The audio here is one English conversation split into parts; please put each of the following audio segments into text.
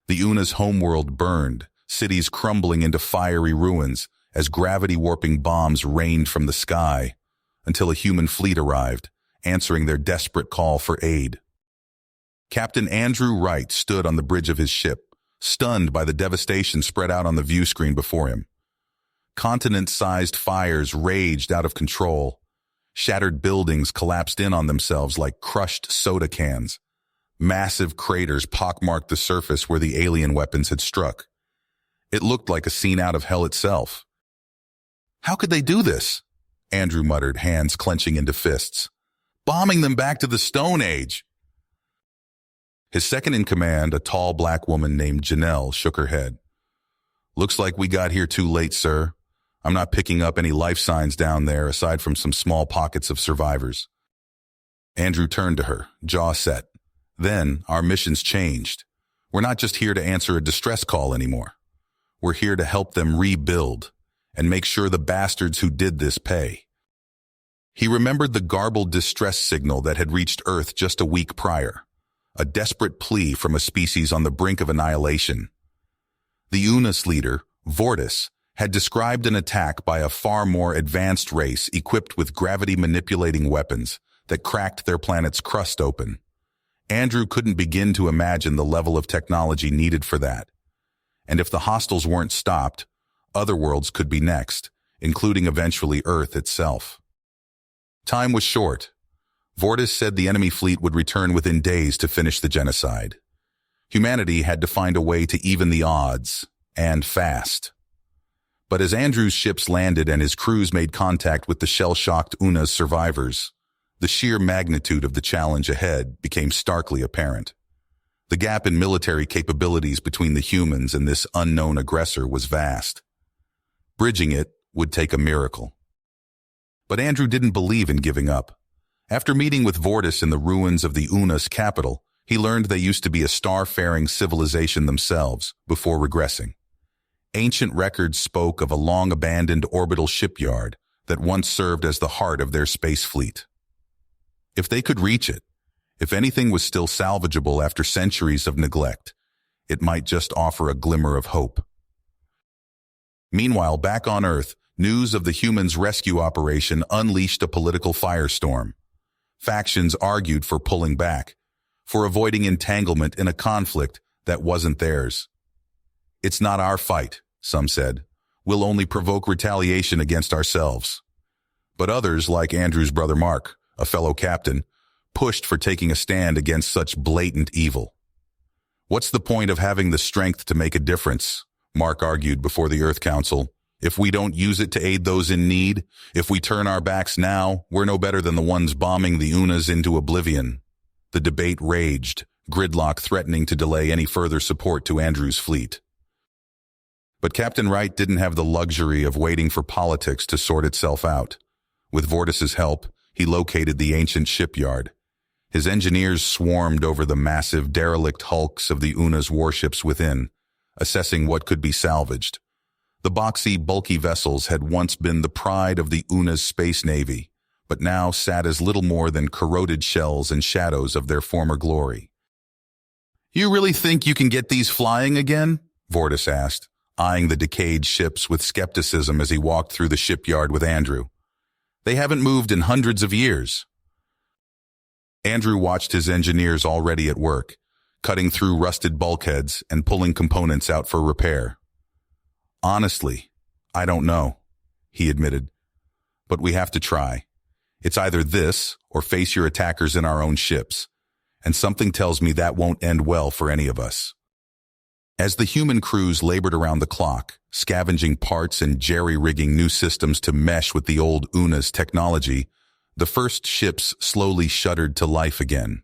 The Una's homeworld burned, cities crumbling into fiery ruins as gravity-warping bombs rained from the sky, until a human fleet arrived, answering their desperate call for aid. Captain Andrew Wright stood on the bridge of his ship, stunned by the devastation spread out on the view screen before him. Continent-sized fires raged out of control. Shattered buildings collapsed in on themselves like crushed soda cans. Massive craters pockmarked the surface where the alien weapons had struck. It looked like a scene out of hell itself. "How could they do this?" Andrew muttered, hands clenching into fists. "Bombing them back to the Stone Age!" His second-in-command, a tall black woman named Janelle, shook her head. "Looks like we got here too late, sir. I'm not picking up any life signs down there aside from some small pockets of survivors." Andrew turned to her, jaw set. "Then, our mission's changed. We're not just here to answer a distress call anymore. We're here to help them rebuild and make sure the bastards who did this pay." He remembered the garbled distress signal that had reached Earth just a week prior, a desperate plea from a species on the brink of annihilation. The Unas leader, Vortis, had described an attack by a far more advanced race equipped with gravity-manipulating weapons that cracked their planet's crust open. Andrew couldn't begin to imagine the level of technology needed for that. And if the hostiles weren't stopped, other worlds could be next, including eventually Earth itself. Time was short. Vortis said the enemy fleet would return within days to finish the genocide. Humanity had to find a way to even the odds, and fast. But as Andrew's ships landed and his crews made contact with the shell-shocked Una's survivors, the sheer magnitude of the challenge ahead became starkly apparent. The gap in military capabilities between the humans and this unknown aggressor was vast. Bridging it would take a miracle. But Andrew didn't believe in giving up. After meeting with Vortis in the ruins of the Unas capital, he learned they used to be a star-faring civilization themselves before regressing. Ancient records spoke of a long-abandoned orbital shipyard that once served as the heart of their space fleet. If they could reach it, if anything was still salvageable after centuries of neglect, it might just offer a glimmer of hope. Meanwhile, back on Earth, news of the humans' rescue operation unleashed a political firestorm. Factions argued for pulling back, for avoiding entanglement in a conflict that wasn't theirs. "It's not our fight," some said. "We'll only provoke retaliation against ourselves." But others, like Andrew's brother Mark, a fellow captain, pushed for taking a stand against such blatant evil. "What's the point of having the strength to make a difference?" Mark argued before the Earth Council. "If we don't use it to aid those in need, if we turn our backs now, we're no better than the ones bombing the Unas into oblivion." The debate raged, gridlock threatening to delay any further support to Andrew's fleet. But Captain Wright didn't have the luxury of waiting for politics to sort itself out. With Vortis's help, he located the ancient shipyard. His engineers swarmed over the massive, derelict hulks of the Una's warships within, assessing what could be salvaged. The boxy, bulky vessels had once been the pride of the Una's space navy, but now sat as little more than corroded shells and shadows of their former glory. "You really think you can get these flying again?" Vortis asked, eyeing the decayed ships with skepticism as he walked through the shipyard with Andrew. "They haven't moved in hundreds of years." Andrew watched his engineers already at work, cutting through rusted bulkheads and pulling components out for repair. "Honestly, I don't know," he admitted. "But we have to try. It's either this or face your attackers in our own ships, and something tells me that won't end well for any of us." As the human crews labored around the clock, scavenging parts and jerry-rigging new systems to mesh with the old Una's technology, the first ships slowly shuddered to life again.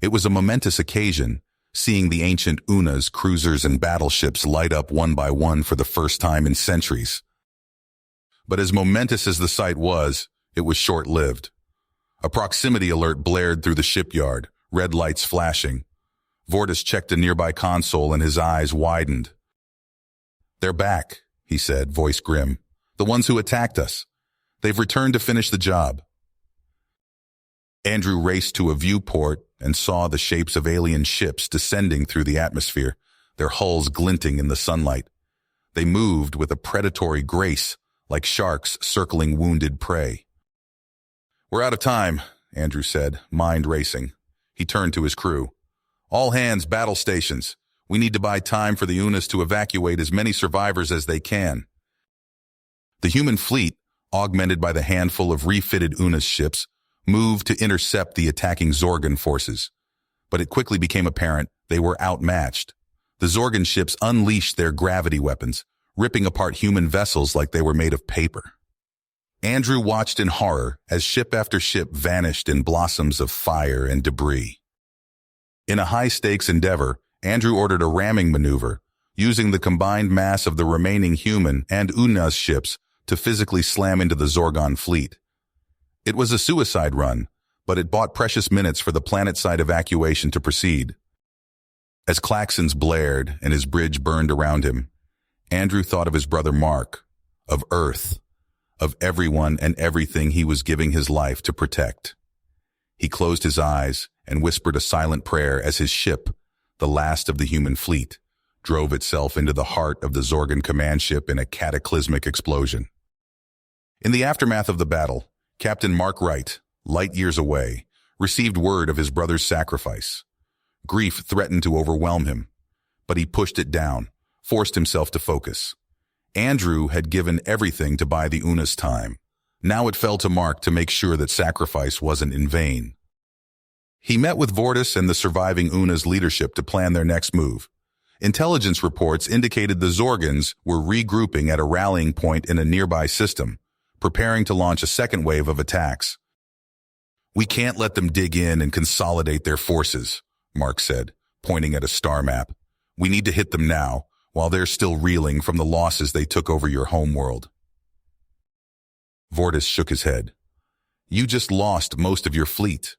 It was a momentous occasion, seeing the ancient Una's cruisers and battleships light up one by one for the first time in centuries. But as momentous as the sight was, it was short-lived. A proximity alert blared through the shipyard, red lights flashing. Vortis checked a nearby console and his eyes widened. "They're back," he said, voice grim. "The ones who attacked us. They've returned to finish the job." Andrew raced to a viewport and saw the shapes of alien ships descending through the atmosphere, their hulls glinting in the sunlight. They moved with a predatory grace, like sharks circling wounded prey. "We're out of time," Andrew said, mind racing. He turned to his crew. "All hands, battle stations. We need to buy time for the Unas to evacuate as many survivors as they can." The human fleet, augmented by the handful of refitted Unas ships, moved to intercept the attacking Zorgan forces. But it quickly became apparent they were outmatched. The Zorgan ships unleashed their gravity weapons, ripping apart human vessels like they were made of paper. Andrew watched in horror as ship after ship vanished in blossoms of fire and debris. In a high-stakes endeavor, Andrew ordered a ramming maneuver, using the combined mass of the remaining human and Unas ships to physically slam into the Zorgon fleet. It was a suicide run, but it bought precious minutes for the planet-side evacuation to proceed. As klaxons blared and his bridge burned around him, Andrew thought of his brother Mark, of Earth, of everyone and everything he was giving his life to protect. He closed his eyes and whispered a silent prayer as his ship, the last of the human fleet, drove itself into the heart of the Zorgan command ship in a cataclysmic explosion. In the aftermath of the battle, Captain Mark Wright, light years away, received word of his brother's sacrifice. Grief threatened to overwhelm him, but he pushed it down, forced himself to focus. Andrew had given everything to buy the Unas time. Now it fell to Mark to make sure that sacrifice wasn't in vain. He met with Vortis and the surviving Unas leadership to plan their next move. Intelligence reports indicated the Zorgans were regrouping at a rallying point in a nearby system, preparing to launch a second wave of attacks. "We can't let them dig in and consolidate their forces," Mark said, pointing at a star map. "We need to hit them now, while they're still reeling from the losses they took over your homeworld." Vortis shook his head. "You just lost most of your fleet.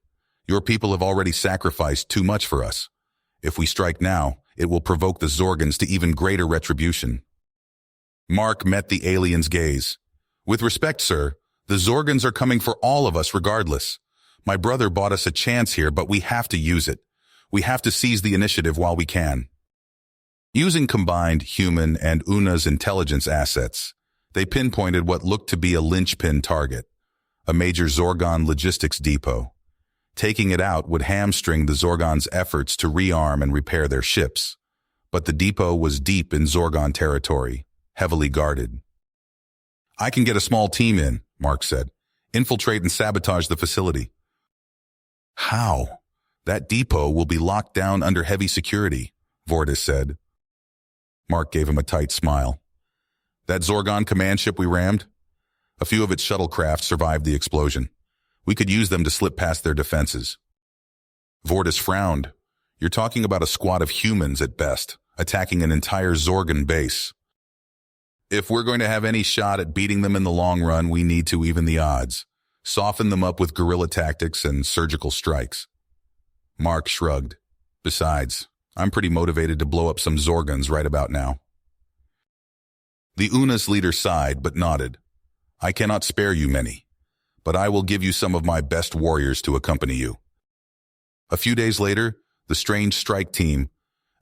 Your people have already sacrificed too much for us. If we strike now, it will provoke the Zorgans to even greater retribution." Mark met the alien's gaze. "With respect, sir, the Zorgans are coming for all of us regardless. My brother bought us a chance here, but we have to use it. We have to seize the initiative while we can." Using combined human and Unas intelligence assets, they pinpointed what looked to be a linchpin target, a major Zorgon logistics depot. Taking it out would hamstring the Zorgons' efforts to rearm and repair their ships. But the depot was deep in Zorgon territory, heavily guarded. "I can get a small team in," Mark said. "Infiltrate and sabotage the facility." "How? That depot will be locked down under heavy security," Vortis said. Mark gave him a tight smile. "That Zorgon command ship we rammed? A few of its shuttlecraft survived the explosion. We could use them to slip past their defenses." Vortis frowned. "You're talking about a squad of humans at best, attacking an entire Zorgan base. If we're going to have any shot at beating them in the long run, we need to even the odds. Soften them up with guerrilla tactics and surgical strikes." Mark shrugged. "Besides, I'm pretty motivated to blow up some Zorgans right about now." The Unas leader sighed but nodded. "I cannot spare you many, but I will give you some of my best warriors to accompany you." A few days later, the strange strike team,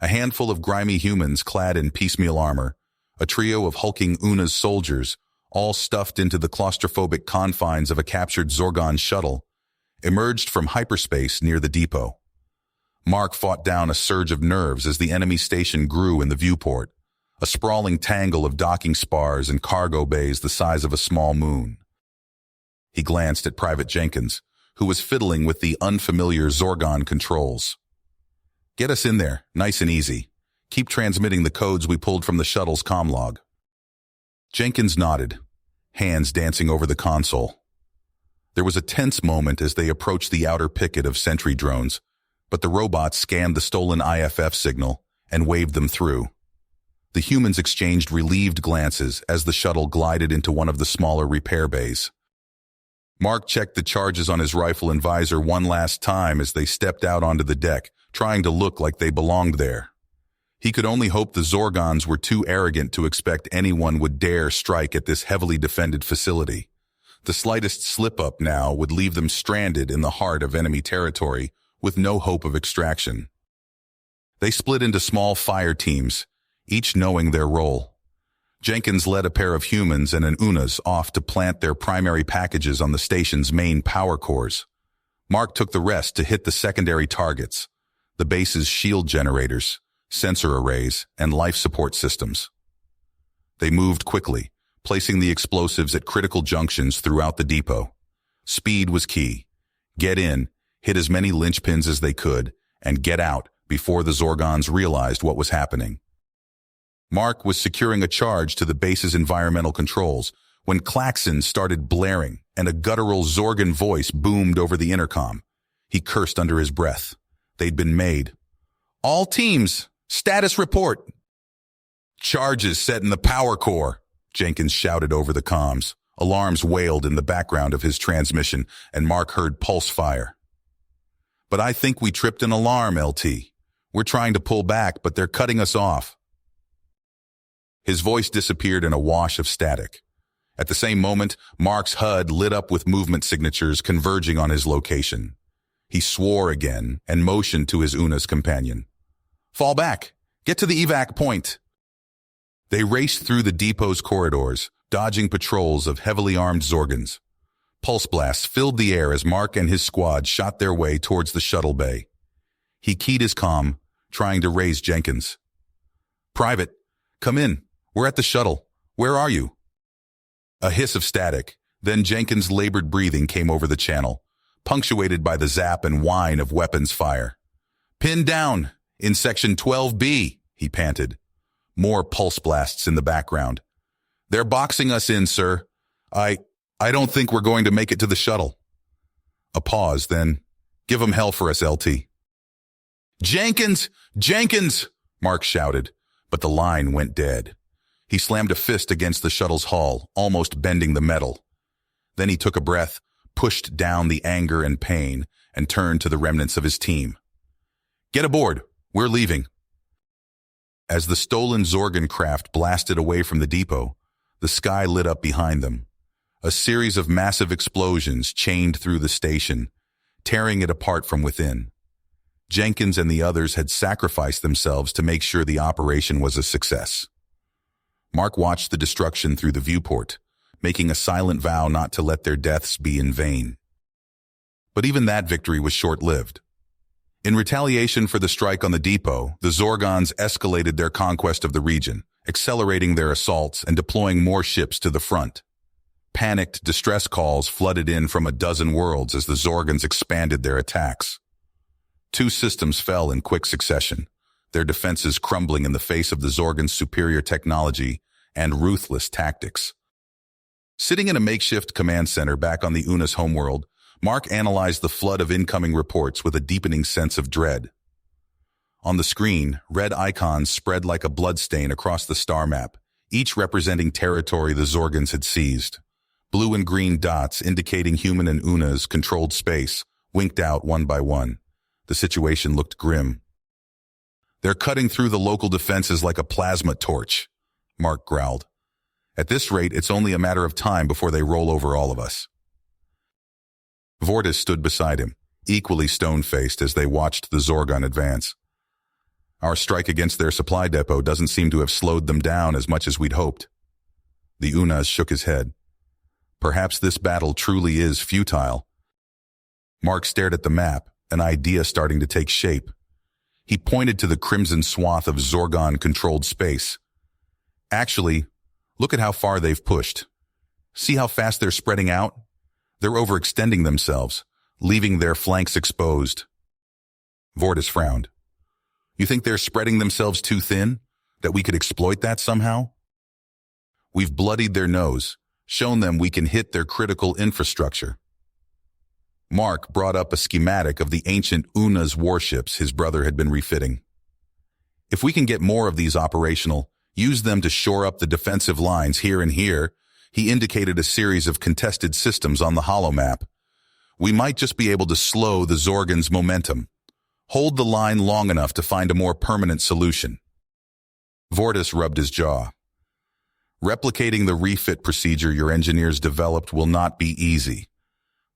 a handful of grimy humans clad in piecemeal armor, a trio of hulking Unas soldiers, all stuffed into the claustrophobic confines of a captured Zorgon shuttle, emerged from hyperspace near the depot. Mark fought down a surge of nerves as the enemy station grew in the viewport, a sprawling tangle of docking spars and cargo bays the size of a small moon. He glanced at Private Jenkins, who was fiddling with the unfamiliar Zorgon controls. "Get us in there, nice and easy. Keep transmitting the codes we pulled from the shuttle's comm log." Jenkins nodded, hands dancing over the console. There was a tense moment as they approached the outer picket of sentry drones, but the robots scanned the stolen IFF signal and waved them through. The humans exchanged relieved glances as the shuttle glided into one of the smaller repair bays. Mark checked the charges on his rifle and visor one last time as they stepped out onto the deck, trying to look like they belonged there. He could only hope the Zorgons were too arrogant to expect anyone would dare strike at this heavily defended facility. The slightest slip-up now would leave them stranded in the heart of enemy territory with no hope of extraction. They split into small fire teams, each knowing their role. Jenkins led a pair of humans and an UNAs off to plant their primary packages on the station's main power cores. Mark took the rest to hit the secondary targets, the base's shield generators, sensor arrays, and life support systems. They moved quickly, placing the explosives at critical junctions throughout the depot. Speed was key. Get in, hit as many linchpins as they could, and get out before the Zorgons realized what was happening. Mark was securing a charge to the base's environmental controls when klaxons started blaring and a guttural Zorgon voice boomed over the intercom. He cursed under his breath. They'd been made. "All teams, status report." "Charges set in the power core," Jenkins shouted over the comms. Alarms wailed in the background of his transmission, and Mark heard pulse fire. "But I think we tripped an alarm, LT. We're trying to pull back, but they're cutting us off." His voice disappeared in a wash of static. At the same moment, Mark's HUD lit up with movement signatures converging on his location. He swore again and motioned to his UNA's companion. "Fall back! Get to the evac point!" They raced through the depot's corridors, dodging patrols of heavily armed Zorgons. Pulse blasts filled the air as Mark and his squad shot their way towards the shuttle bay. He keyed his comm, trying to raise Jenkins. "Private, come in. We're at the shuttle. Where are you?" A hiss of static, then Jenkins' labored breathing came over the channel, punctuated by the zap and whine of weapons fire. "Pinned down, in Section 12B, he panted. More pulse blasts in the background. "They're boxing us in, sir. I don't think we're going to make it to the shuttle." A pause, then, "Give 'em hell for us, LT." "Jenkins! Jenkins!" Mark shouted, but the line went dead. He slammed a fist against the shuttle's hull, almost bending the metal. Then he took a breath, pushed down the anger and pain, and turned to the remnants of his team. "Get aboard. We're leaving." As the stolen Zorgon craft blasted away from the depot, the sky lit up behind them. A series of massive explosions chained through the station, tearing it apart from within. Jenkins and the others had sacrificed themselves to make sure the operation was a success. Mark watched the destruction through the viewport, making a silent vow not to let their deaths be in vain. But even that victory was short-lived. In retaliation for the strike on the depot, the Zorgons escalated their conquest of the region, accelerating their assaults and deploying more ships to the front. Panicked distress calls flooded in from a dozen worlds as the Zorgons expanded their attacks. 2 systems fell in quick succession, their defenses crumbling in the face of the Zorgons' superior technology and ruthless tactics. Sitting in a makeshift command center back on the UNA's homeworld, Mark analyzed the flood of incoming reports with a deepening sense of dread. On the screen, red icons spread like a bloodstain across the star map, each representing territory the Zorgons had seized. Blue and green dots indicating human and UNA's controlled space winked out one by one. The situation looked grim. "They're cutting through the local defenses like a plasma torch," Mark growled. "At this rate, it's only a matter of time before they roll over all of us." Vortis stood beside him, equally stone-faced as they watched the Zorgon advance. "Our strike against their supply depot doesn't seem to have slowed them down as much as we'd hoped." The UNAS shook his head. "Perhaps this battle truly is futile." Mark stared at the map, an idea starting to take shape. He pointed to the crimson swath of Zorgon-controlled space. "Actually, look at how far they've pushed. See how fast they're spreading out? They're overextending themselves, leaving their flanks exposed." Vortis frowned. "You think they're spreading themselves too thin? That we could exploit that somehow?" "We've bloodied their nose, shown them we can hit their critical infrastructure." Mark brought up a schematic of the ancient UNA's warships his brother had been refitting. "If we can get more of these operational, use them to shore up the defensive lines here and here," he indicated a series of contested systems on the holomap. "We might just be able to slow the Zorgon's momentum. Hold the line long enough to find a more permanent solution." Vortis rubbed his jaw. "Replicating the refit procedure your engineers developed will not be easy.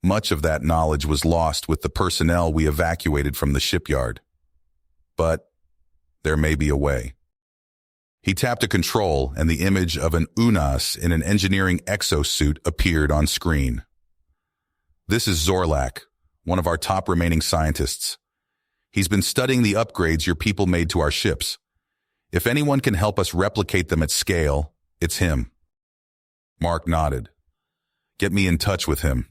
Much of that knowledge was lost with the personnel we evacuated from the shipyard. But There may be a way. He tapped a control, and the image of an Unas in an engineering exosuit appeared on screen. This is Zorlak, one of our top remaining scientists. He's been studying the upgrades your people made to our ships. If anyone can help us replicate them at scale, it's him. Mark nodded. Get me in touch with him.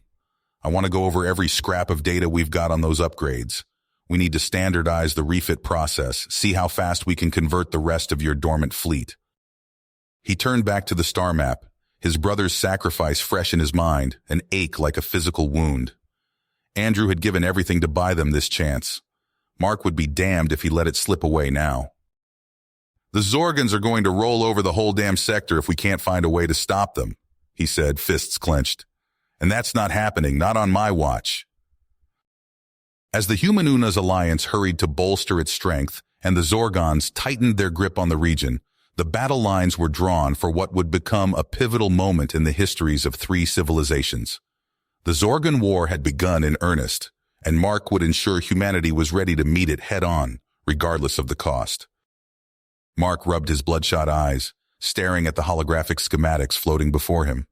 I want to go over every scrap of data we've got on those upgrades. We need to standardize the refit process, see how fast we can convert the rest of your dormant fleet. He turned back to the star map, his brother's sacrifice fresh in his mind, an ache like a physical wound. Andrew had given everything to buy them this chance. Mark would be damned if he let it slip away now. The Zorgans are going to roll over the whole damn sector if we can't find a way to stop them, he said, fists clenched. And that's not happening, not on my watch. As the Human Unas alliance hurried to bolster its strength and the Zorgons tightened their grip on the region, the battle lines were drawn for what would become a pivotal moment in the histories of three civilizations. The Zorgan War had begun in earnest, and Mark would ensure humanity was ready to meet it head-on, regardless of the cost. Mark rubbed his bloodshot eyes, staring at the holographic schematics floating before him.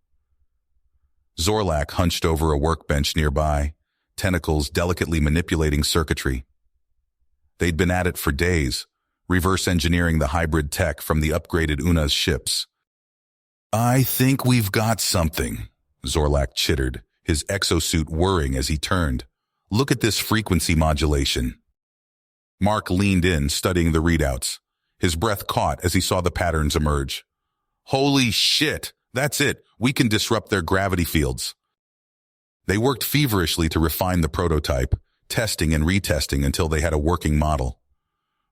Zorlak hunched over a workbench nearby, tentacles delicately manipulating circuitry. They'd been at it for days, reverse engineering the hybrid tech from the upgraded Unas ships. I think we've got something, Zorlak chittered, his exosuit whirring as he turned. Look at this frequency modulation. Mark leaned in, studying the readouts. His breath caught as he saw the patterns emerge. Holy shit! That's it! We can disrupt their gravity fields. They worked feverishly to refine the prototype, testing and retesting until they had a working model.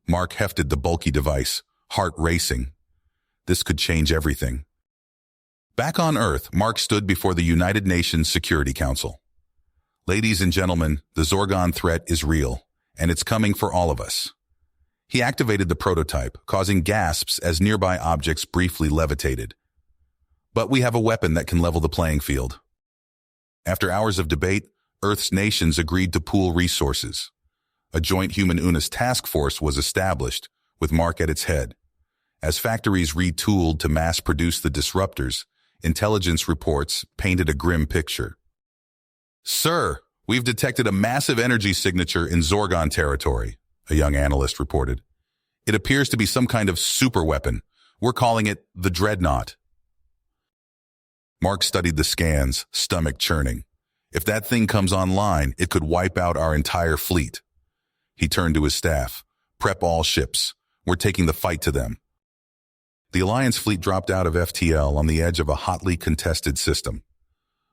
Mark hefted the bulky device, heart racing. This could change everything. Back on Earth, Mark stood before the United Nations Security Council. Ladies and gentlemen, the Zorgon threat is real, and it's coming for all of us. He activated the prototype, causing gasps as nearby objects briefly levitated. But we have a weapon that can level the playing field. After hours of debate, Earth's nations agreed to pool resources. A joint Human Unas task force was established, with Mark at its head. As factories retooled to mass-produce the disruptors, intelligence reports painted a grim picture. Sir, we've detected a massive energy signature in Zorgon territory, a young analyst reported. It appears to be some kind of superweapon. We're calling it the Dreadnought. Mark studied the scans, stomach churning. If that thing comes online, it could wipe out our entire fleet. He turned to his staff. Prep all ships. We're taking the fight to them. The Alliance fleet dropped out of FTL on the edge of a hotly contested system.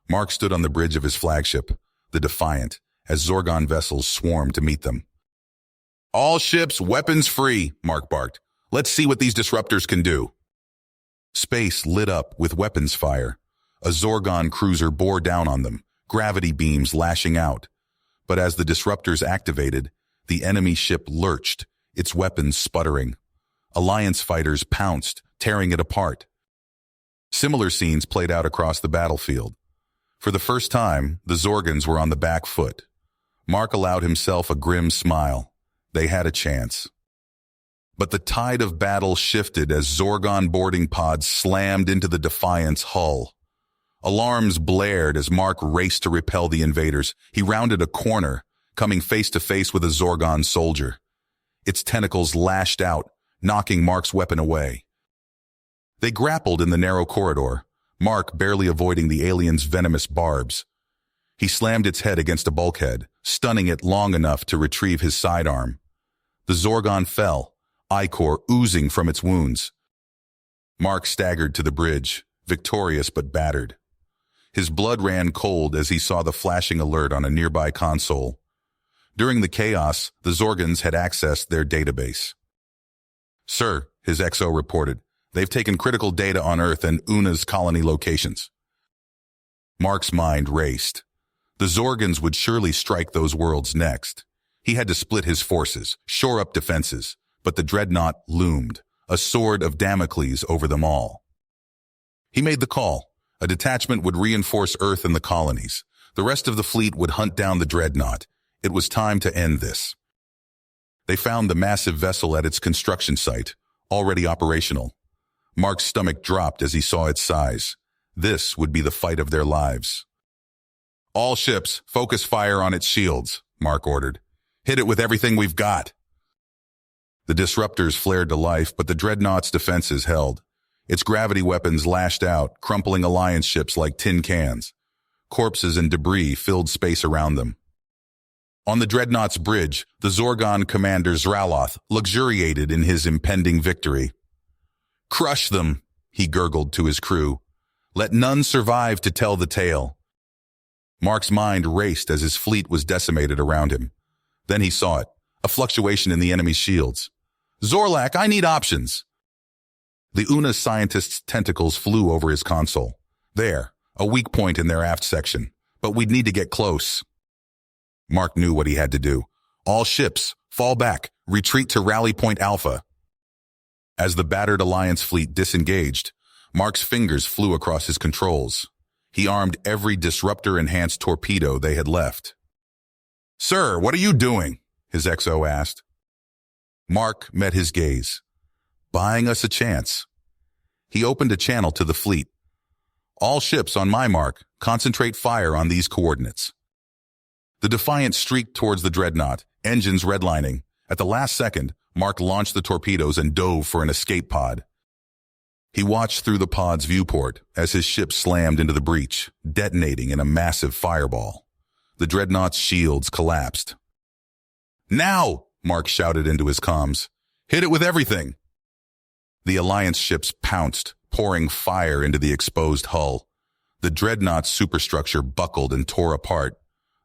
Mark stood on the bridge of his flagship, the Defiant, as Zorgon vessels swarmed to meet them. All ships, weapons free, Mark barked. Let's see what these disruptors can do. Space lit up with weapons fire. A Zorgon cruiser bore down on them, gravity beams lashing out. But as the disruptors activated, the enemy ship lurched, its weapons sputtering. Alliance fighters pounced, tearing it apart. Similar scenes played out across the battlefield. For the first time, the Zorgans were on the back foot. Mark allowed himself a grim smile. They had a chance. But the tide of battle shifted as Zorgon boarding pods slammed into the Defiant's hull. Alarms blared as Mark raced to repel the invaders. He rounded a corner, coming face to face with a Zorgon soldier. Its tentacles lashed out, knocking Mark's weapon away. They grappled in the narrow corridor, Mark barely avoiding the alien's venomous barbs. He slammed its head against a bulkhead, stunning it long enough to retrieve his sidearm. The Zorgon fell, ichor oozing from its wounds. Mark staggered to the bridge, victorious but battered. His blood ran cold as he saw the flashing alert on a nearby console. During the chaos, the Zorgans had accessed their database. Sir, his XO reported, they've taken critical data on Earth and Una's colony locations. Mark's mind raced. The Zorgans would surely strike those worlds next. He had to split his forces, shore up defenses, but the Dreadnought loomed, a sword of Damocles over them all. He made the call. A detachment would reinforce Earth and the colonies. The rest of the fleet would hunt down the Dreadnought. It was time to end this. They found the massive vessel at its construction site, already operational. Mark's stomach dropped as he saw its size. This would be the fight of their lives. "All ships, focus fire on its shields," Mark ordered. "Hit it with everything we've got." The disruptors flared to life, but the dreadnought's defenses held. Its gravity weapons lashed out, crumpling Alliance ships like tin cans. Corpses and debris filled space around them. On the dreadnought's bridge, the Zorgon commander Zraloth luxuriated in his impending victory. "Crush them," he gurgled to his crew. "Let none survive to tell the tale." Mark's mind raced as his fleet was decimated around him. Then he saw it, a fluctuation in the enemy's shields. "Zorlak, I need options." The Una scientist's tentacles flew over his console. "There, a weak point in their aft section, but we'd need to get close." Mark knew what he had to do. "All ships, fall back, retreat to Rally Point Alpha." As the battered Alliance fleet disengaged, Mark's fingers flew across his controls. He armed every disruptor-enhanced torpedo they had left. "Sir, what are you doing?" his XO asked. Mark met his gaze. "Buying us a chance." He opened a channel to the fleet. "All ships on my mark, concentrate fire on these coordinates." The Defiant streaked towards the dreadnought, engines redlining. At the last second, Mark launched the torpedoes and dove for an escape pod. He watched through the pod's viewport as his ship slammed into the breach, detonating in a massive fireball. The dreadnought's shields collapsed. "Now!" Mark shouted into his comms. "Hit it with everything!" The Alliance ships pounced, pouring fire into the exposed hull. The dreadnought's superstructure buckled and tore apart.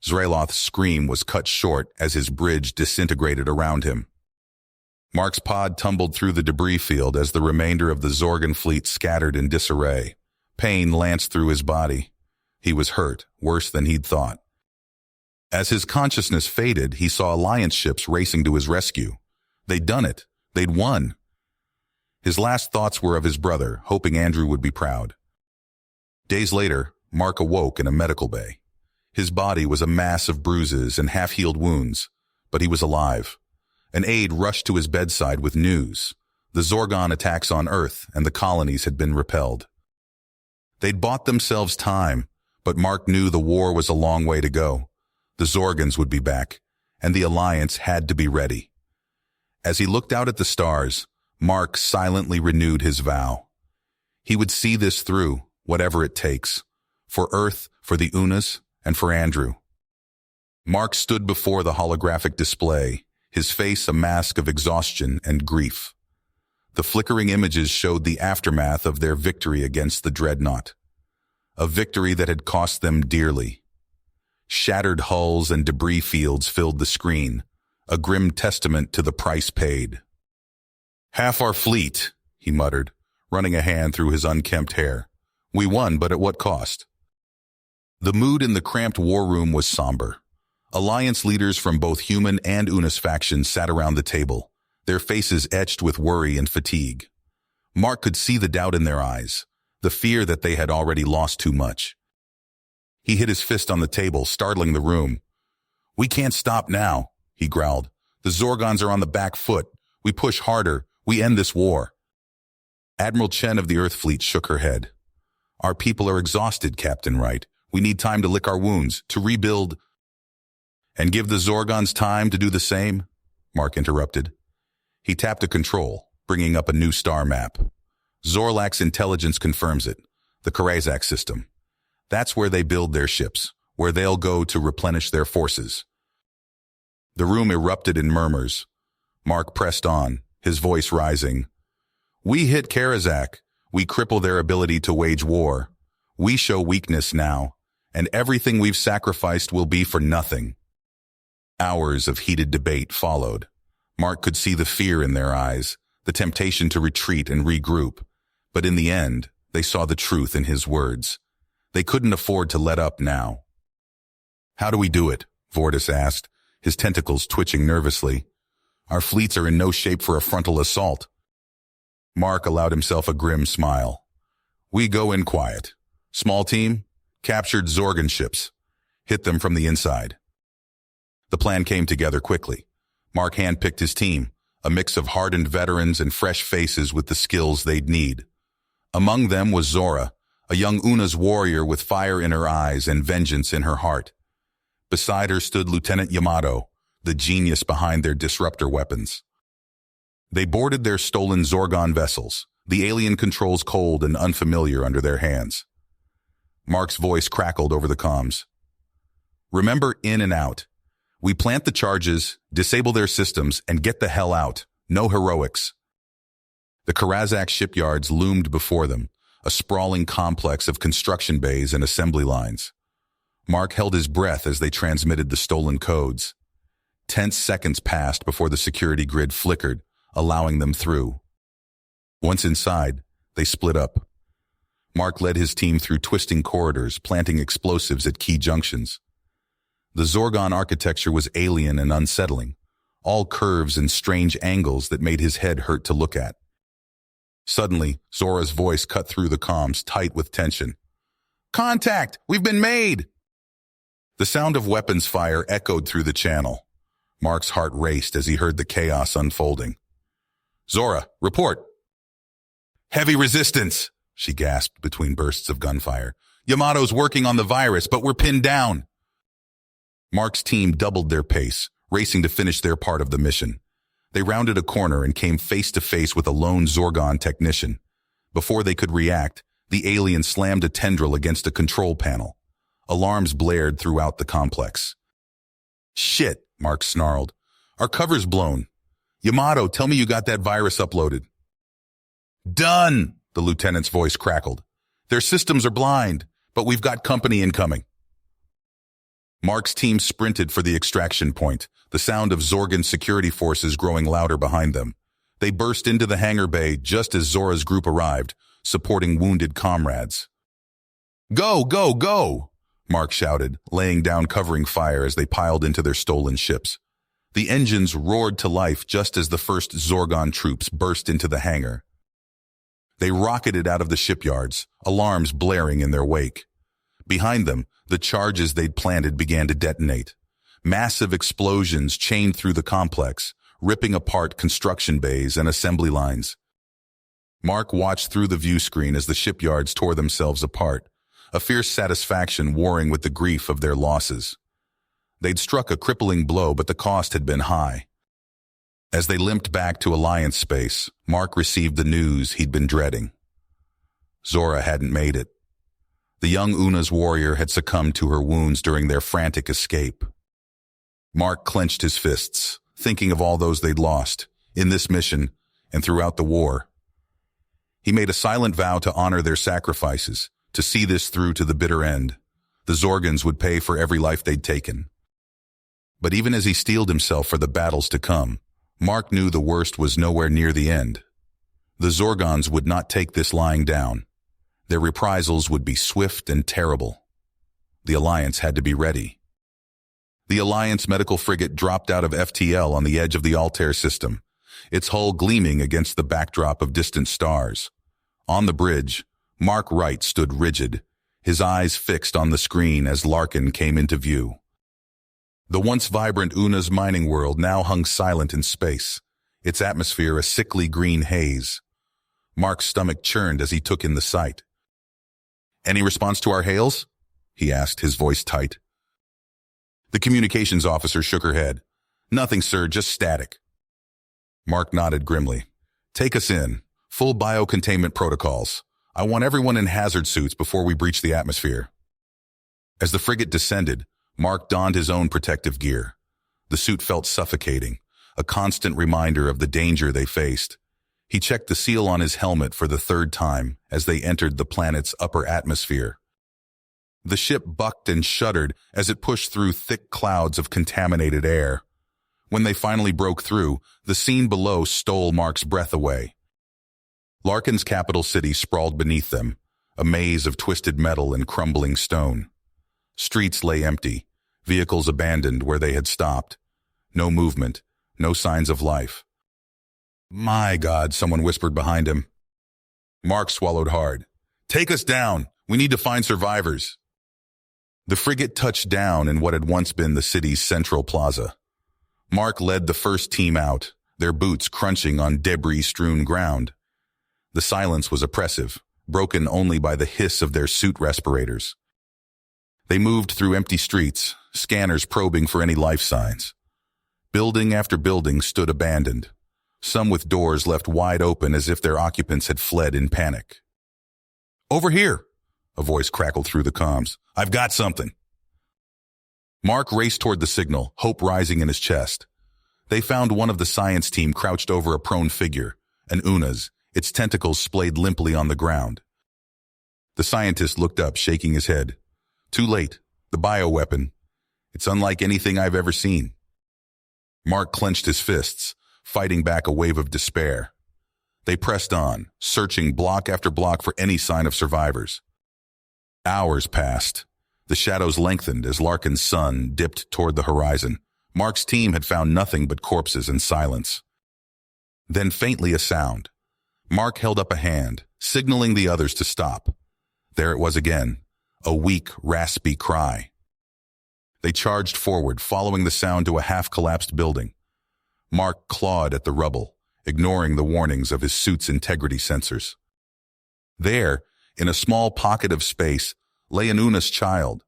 Zraloth's scream was cut short as his bridge disintegrated around him. Mark's pod tumbled through the debris field as the remainder of the Zorgon fleet scattered in disarray. Pain lanced through his body. He was hurt, worse than he'd thought. As his consciousness faded, he saw Alliance ships racing to his rescue. They'd done it. They'd won. His last thoughts were of his brother, hoping Andrew would be proud. Days later, Mark awoke in a medical bay. His body was a mass of bruises and half-healed wounds, but he was alive. An aide rushed to his bedside with news. The Zorgon attacks on Earth and the colonies had been repelled. They'd bought themselves time, but Mark knew the war was a long way to go. The Zorgons would be back, and the Alliance had to be ready. As he looked out at the stars, Mark silently renewed his vow. He would see this through, whatever it takes, for Earth, for the Unas, and for Andrew. Mark stood before the holographic display, his face a mask of exhaustion and grief. The flickering images showed the aftermath of their victory against the dreadnought, a victory that had cost them dearly. Shattered hulls and debris fields filled the screen, a grim testament to the price paid. "Half our fleet," he muttered, running a hand through his unkempt hair. "We won, but at what cost?" The mood in the cramped war room was somber. Alliance leaders from both human and Unas factions sat around the table, their faces etched with worry and fatigue. Mark could see the doubt in their eyes, the fear that they had already lost too much. He hit his fist on the table, startling the room. "We can't stop now," he growled. "The Zorgons are on the back foot. We push harder. We end this war." Admiral Chen of the Earth Fleet shook her head. "Our people are exhausted, Captain Wright. We need time to lick our wounds, to rebuild." "And give the Zorgons time to do the same?" Mark interrupted. He tapped a control, bringing up a new star map. "Zorlak's intelligence confirms it. The Karazak system. That's where they build their ships, where they'll go to replenish their forces." The room erupted in murmurs. Mark pressed on, his voice rising. "We hit Karazak. We cripple their ability to wage war. We show weakness now, and everything we've sacrificed will be for nothing." Hours of heated debate followed. Mark could see the fear in their eyes, the temptation to retreat and regroup. But in the end, they saw the truth in his words. They couldn't afford to let up now. "How do we do it?" Vortis asked, his tentacles twitching nervously. "Our fleets are in no shape for a frontal assault." Mark allowed himself a grim smile. "We go in quiet. Small team, captured Zorgon ships. Hit them from the inside." The plan came together quickly. Mark handpicked his team, a mix of hardened veterans and fresh faces with the skills they'd need. Among them was Zora, a young Una's warrior with fire in her eyes and vengeance in her heart. Beside her stood Lieutenant Yamato, the genius behind their disruptor weapons. They boarded their stolen Zorgon vessels, the alien controls cold and unfamiliar under their hands. Mark's voice crackled over the comms. Remember in and out. We plant the charges, disable their systems, and get the hell out. No heroics. The Karazak shipyards loomed before them, a sprawling complex of construction bays and assembly lines. Mark held his breath as they transmitted the stolen codes. Tense seconds passed before the security grid flickered, allowing them through. Once inside, they split up. Mark led his team through twisting corridors, planting explosives at key junctions. The Zorgon architecture was alien and unsettling, all curves and strange angles that made his head hurt to look at. Suddenly, Zora's voice cut through the comms, tight with tension. "Contact! We've been made!" The sound of weapons fire echoed through the channel. Mark's heart raced as he heard the chaos unfolding. "Zora, report!" "Heavy resistance," she gasped between bursts of gunfire. "Yamato's working on the virus, but we're pinned down." Mark's team doubled their pace, racing to finish their part of the mission. They rounded a corner and came face to face with a lone Zorgon technician. Before they could react, the alien slammed a tendril against a control panel. Alarms blared throughout the complex. "Shit," Mark snarled. "Our cover's blown. Yamato, tell me you got that virus uploaded." "Done," the lieutenant's voice crackled. "Their systems are blind, but we've got company incoming." Mark's team sprinted for the extraction point, the sound of Zorgon security forces growing louder behind them. They burst into the hangar bay just as Zora's group arrived, supporting wounded comrades. "Go, go, go!" Mark shouted, laying down covering fire as they piled into their stolen ships. The engines roared to life just as the first Zorgon troops burst into the hangar. They rocketed out of the shipyards, alarms blaring in their wake. Behind them, the charges they'd planted began to detonate. Massive explosions chained through the complex, ripping apart construction bays and assembly lines. Mark watched through the view screen as the shipyards tore themselves apart, a fierce satisfaction warring with the grief of their losses. They'd struck a crippling blow, but the cost had been high. As they limped back to Alliance space, Mark received the news he'd been dreading. Zora hadn't made it. The young Una's warrior had succumbed to her wounds during their frantic escape. Mark clenched his fists, thinking of all those they'd lost, in this mission and throughout the war. He made a silent vow to honor their sacrifices, to see this through to the bitter end. The Zorgons would pay for every life they'd taken. But even as he steeled himself for the battles to come, Mark knew the worst was nowhere near the end. The Zorgons would not take this lying down. Their reprisals would be swift and terrible. The Alliance had to be ready. The Alliance medical frigate dropped out of FTL on the edge of the Altair system, its hull gleaming against the backdrop of distant stars. On the bridge, Mark Wright stood rigid, his eyes fixed on the screen as Larkin came into view. The once vibrant Una's mining world now hung silent in space, its atmosphere a sickly green haze. Mark's stomach churned as he took in the sight. "Any response to our hails?" he asked, his voice tight. The communications officer shook her head. "Nothing, sir, just static." Mark nodded grimly. "Take us in. Full biocontainment protocols. I want everyone in hazard suits before we breach the atmosphere." As the frigate descended, Mark donned his own protective gear. The suit felt suffocating, a constant reminder of the danger they faced. He checked the seal on his helmet for the third time as they entered the planet's upper atmosphere. The ship bucked and shuddered as it pushed through thick clouds of contaminated air. When they finally broke through, the scene below stole Mark's breath away. Larkin's capital city sprawled beneath them, a maze of twisted metal and crumbling stone. Streets lay empty, vehicles abandoned where they had stopped. No movement, no signs of life. "My God," someone whispered behind him. Mark swallowed hard. "Take us down. We need to find survivors." The frigate touched down in what had once been the city's central plaza. Mark led the first team out, their boots crunching on debris-strewn ground. The silence was oppressive, broken only by the hiss of their suit respirators. They moved through empty streets, scanners probing for any life signs. Building after building stood abandoned, some with doors left wide open as if their occupants had fled in panic. "Over here!" a voice crackled through the comms. "I've got something." Mark raced toward the signal, hope rising in his chest. They found one of the science team crouched over a prone figure, an Una's, its tentacles splayed limply on the ground. The scientist looked up, shaking his head. "Too late. The bioweapon. It's unlike anything I've ever seen." Mark clenched his fists, fighting back a wave of despair. They pressed on, searching block after block for any sign of survivors. Hours passed. The shadows lengthened as Larkin's sun dipped toward the horizon. Mark's team had found nothing but corpses and silence. Then faintly a sound. Mark held up a hand, signaling the others to stop. There it was again, a weak, raspy cry. They charged forward, following the sound to a half-collapsed building. Mark clawed at the rubble, ignoring the warnings of his suit's integrity sensors. There, in a small pocket of space, lay an Una's child.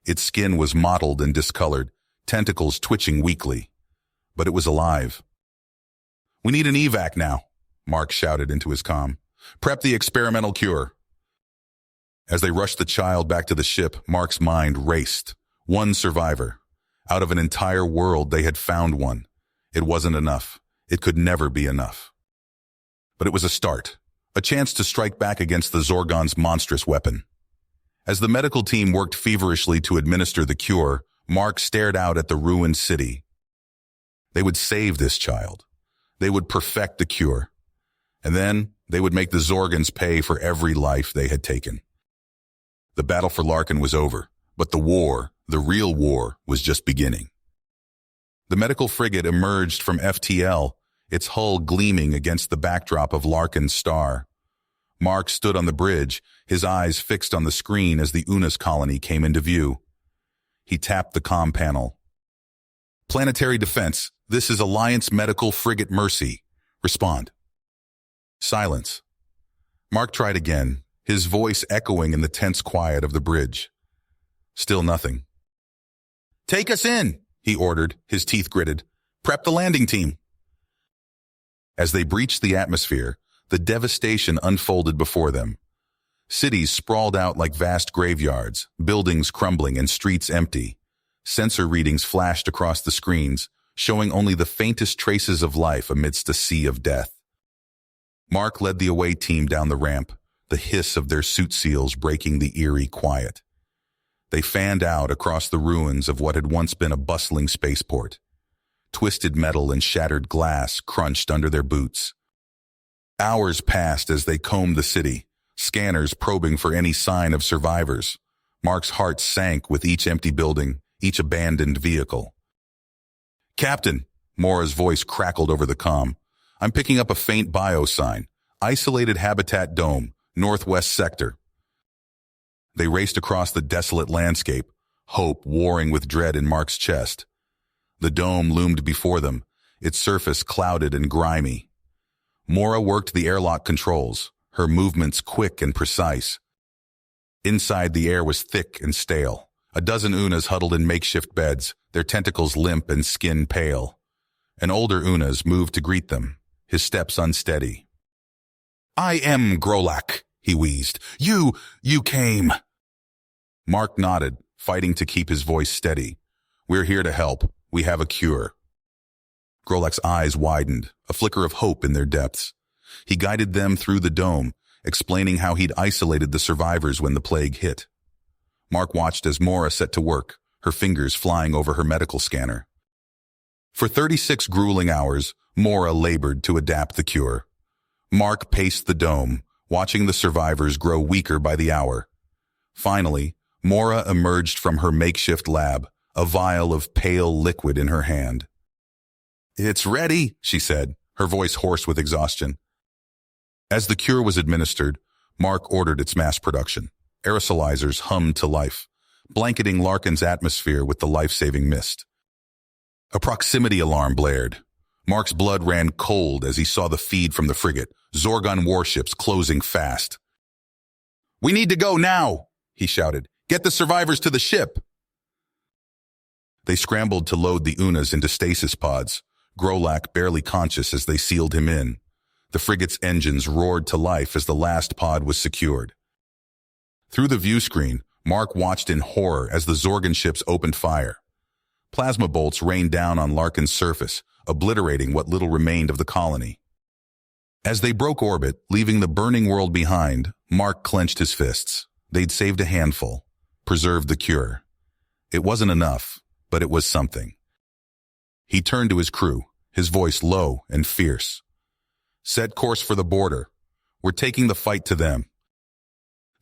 Its skin was mottled and discolored, tentacles twitching weakly. But it was alive. "We need an evac now," Mark shouted into his comm. "Prep the experimental cure." As they rushed the child back to the ship, Mark's mind raced. One survivor. Out of an entire world, they had found one. It wasn't enough. It could never be enough. But it was a start. A chance to strike back against the Zorgon's monstrous weapon. As the medical team worked feverishly to administer the cure, Mark stared out at the ruined city. They would save this child. They would perfect the cure. And then they would make the Zorgons pay for every life they had taken. The battle for Larkin was over, but the war, the real war, was just beginning. The medical frigate emerged from FTL, its hull gleaming against the backdrop of Larkin's star. Mark stood on the bridge, his eyes fixed on the screen as the Una's colony came into view. He tapped the comm panel. "Planetary Defense, this is Alliance Medical Frigate Mercy. Respond." Silence. Mark tried again, his voice echoing in the tense quiet of the bridge. Still nothing. "Take us in," he ordered, his teeth gritted. "Prep the landing team." As they breached the atmosphere, the devastation unfolded before them. Cities sprawled out like vast graveyards, buildings crumbling and streets empty. Sensor readings flashed across the screens, showing only the faintest traces of life amidst a sea of death. Mark led the away team down the ramp, the hiss of their suit seals breaking the eerie quiet. They fanned out across the ruins of what had once been a bustling spaceport. Twisted metal and shattered glass crunched under their boots. Hours passed as they combed the city, scanners probing for any sign of survivors. Mark's heart sank with each empty building, each abandoned vehicle. "Captain," Mora's voice crackled over the comm, "I'm picking up a faint bio sign. Isolated habitat dome, northwest sector." They raced across the desolate landscape, hope warring with dread in Mark's chest. The dome loomed before them, its surface clouded and grimy. Mora worked the airlock controls, her movements quick and precise. Inside, the air was thick and stale. A dozen Unas huddled in makeshift beds, their tentacles limp and skin pale. An older Unas moved to greet them, his steps unsteady. "I am Grolak," he wheezed. You came." Mark nodded, fighting to keep his voice steady. "We're here to help. We have a cure." Grolak's eyes widened, a flicker of hope in their depths. He guided them through the dome, explaining how he'd isolated the survivors when the plague hit. Mark watched as Mora set to work, her fingers flying over her medical scanner. For 36 grueling hours, Mora labored to adapt the cure. Mark paced the dome, watching the survivors grow weaker by the hour. Finally, Mora emerged from her makeshift lab, a vial of pale liquid in her hand. "It's ready," she said, her voice hoarse with exhaustion. As the cure was administered, Mark ordered its mass production. Aerosolizers hummed to life, blanketing Larkin's atmosphere with the life-saving mist. A proximity alarm blared. Mark's blood ran cold as he saw the feed from the frigate, Zorgon warships closing fast. "We need to go now," he shouted. "Get the survivors to the ship." They scrambled to load the Unas into stasis pods, Grolak barely conscious as they sealed him in. The frigate's engines roared to life as the last pod was secured. Through the view screen, Mark watched in horror as the Zorgon ships opened fire. Plasma bolts rained down on Larkin's surface, obliterating what little remained of the colony. As they broke orbit, leaving the burning world behind, Mark clenched his fists. They'd saved a handful, preserved the cure. It wasn't enough, but it was something. He turned to his crew, his voice low and fierce. "Set course for the border. We're taking the fight to them."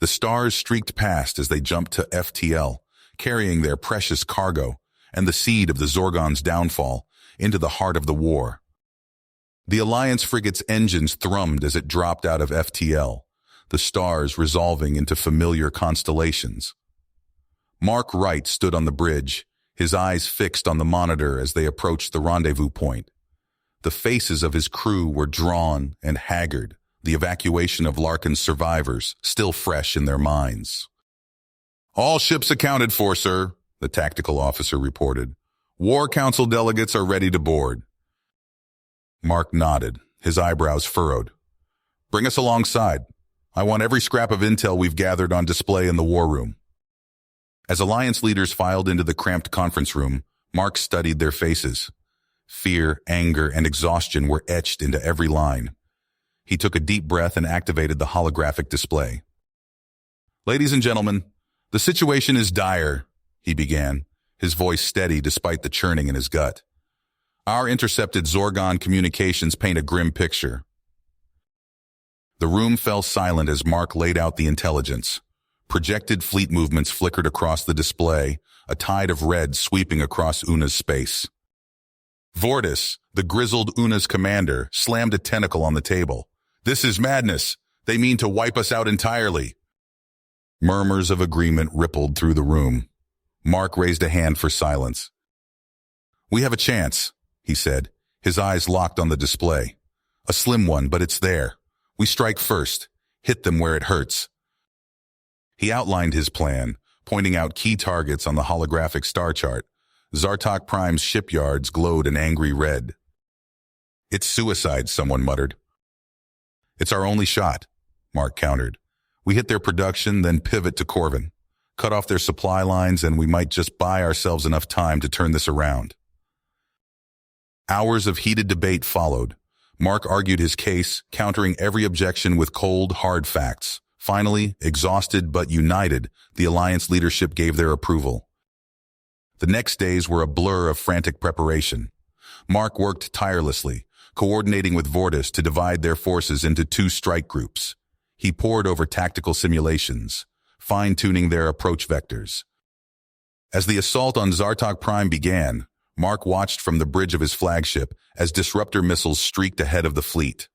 The stars streaked past as they jumped to FTL, carrying their precious cargo and the seed of the Zorgon's downfall into the heart of the war. The Alliance frigate's engines thrummed as it dropped out of FTL, the stars resolving into familiar constellations. Mark Wright stood on the bridge, his eyes fixed on the monitor as they approached the rendezvous point. The faces of his crew were drawn and haggard, the evacuation of Larkin's survivors still fresh in their minds. "All ships accounted for, sir," the tactical officer reported. "War Council delegates are ready to board." Mark nodded, his eyebrows furrowed. "Bring us alongside. I want every scrap of intel we've gathered on display in the war room." As Alliance leaders filed into the cramped conference room, Mark studied their faces. Fear, anger, and exhaustion were etched into every line. He took a deep breath and activated the holographic display. "Ladies and gentlemen, the situation is dire," he began, his voice steady despite the churning in his gut. "Our intercepted Zorgon communications paint a grim picture." The room fell silent as Mark laid out the intelligence. Projected fleet movements flickered across the display, a tide of red sweeping across Una's space. Vortis, the grizzled Una's commander, slammed a tentacle on the table. "This is madness. They mean to wipe us out entirely." Murmurs of agreement rippled through the room. Mark raised a hand for silence. "We have a chance," he said, his eyes locked on the display. "A slim one, but it's there. We strike first, hit them where it hurts." He outlined his plan, pointing out key targets on the holographic star chart. Zartok Prime's shipyards glowed an angry red. "It's suicide," someone muttered. "It's our only shot," Mark countered. "We hit their production, then pivot to Corvin. Cut off their supply lines, and we might just buy ourselves enough time to turn this around." Hours of heated debate followed. Mark argued his case, countering every objection with cold, hard facts. Finally, exhausted but united, the Alliance leadership gave their approval. The next days were a blur of frantic preparation. Mark worked tirelessly, coordinating with Vortis to divide their forces into 2 strike groups. He pored over tactical simulations, fine-tuning their approach vectors. As the assault on Zartok Prime began, Mark watched from the bridge of his flagship as disruptor missiles streaked ahead of the fleet.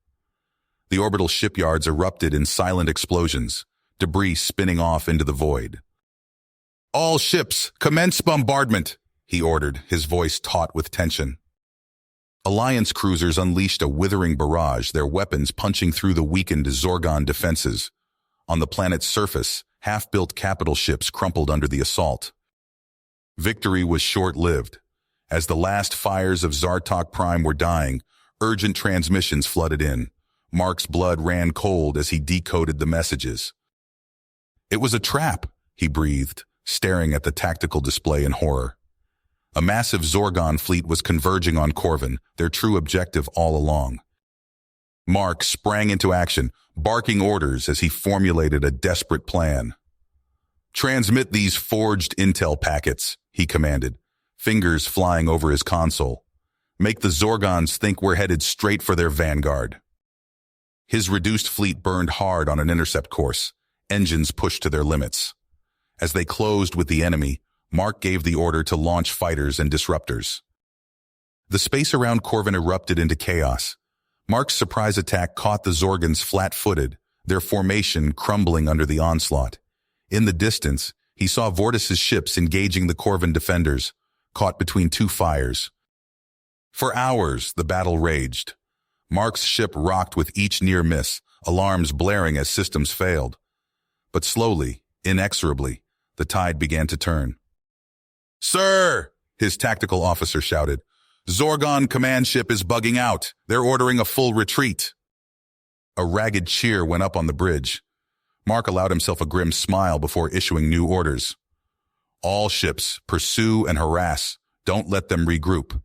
The orbital shipyards erupted in silent explosions, debris spinning off into the void. "All ships, commence bombardment," he ordered, his voice taut with tension. Alliance cruisers unleashed a withering barrage, their weapons punching through the weakened Zorgon defenses. On the planet's surface, half-built capital ships crumpled under the assault. Victory was short-lived. As the last fires of Zartok Prime were dying, urgent transmissions flooded in. Mark's blood ran cold as he decoded the messages. "It was a trap," he breathed, staring at the tactical display in horror. A massive Zorgon fleet was converging on Corvin, their true objective all along. Mark sprang into action, barking orders as he formulated a desperate plan. "Transmit these forged intel packets," he commanded, fingers flying over his console. "Make the Zorgons think we're headed straight for their vanguard." His reduced fleet burned hard on an intercept course, engines pushed to their limits. As they closed with the enemy, Mark gave the order to launch fighters and disruptors. The space around Corvin erupted into chaos. Mark's surprise attack caught the Zorgons flat-footed, their formation crumbling under the onslaught. In the distance, he saw Vortis's ships engaging the Corvin defenders, caught between 2 fires. For hours, the battle raged. Mark's ship rocked with each near miss, alarms blaring as systems failed. But slowly, inexorably, the tide began to turn. "Sir!" his tactical officer shouted. "Zorgon command ship is bugging out. They're ordering a full retreat." A ragged cheer went up on the bridge. Mark allowed himself a grim smile before issuing new orders. "All ships, pursue and harass. Don't let them regroup."